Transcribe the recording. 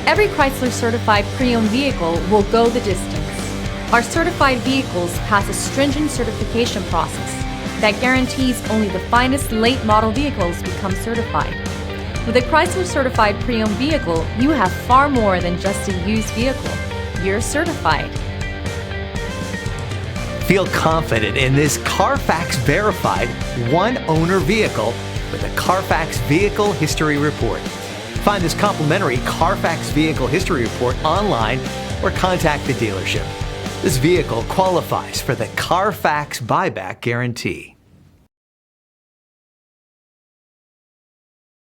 Every Chrysler certified pre-owned vehicle will go the distance. Our certified vehicles pass a stringent certification process that guarantees only the finest late model vehicles become certified. With a Chrysler certified pre-owned vehicle, you have far more than just a used vehicle. You're certified. Feel confident in this Carfax verified one-owner vehicle with a Carfax Vehicle History Report. Find this complimentary Carfax Vehicle History Report online or contact the dealership. This vehicle qualifies for the Carfax Buyback Guarantee.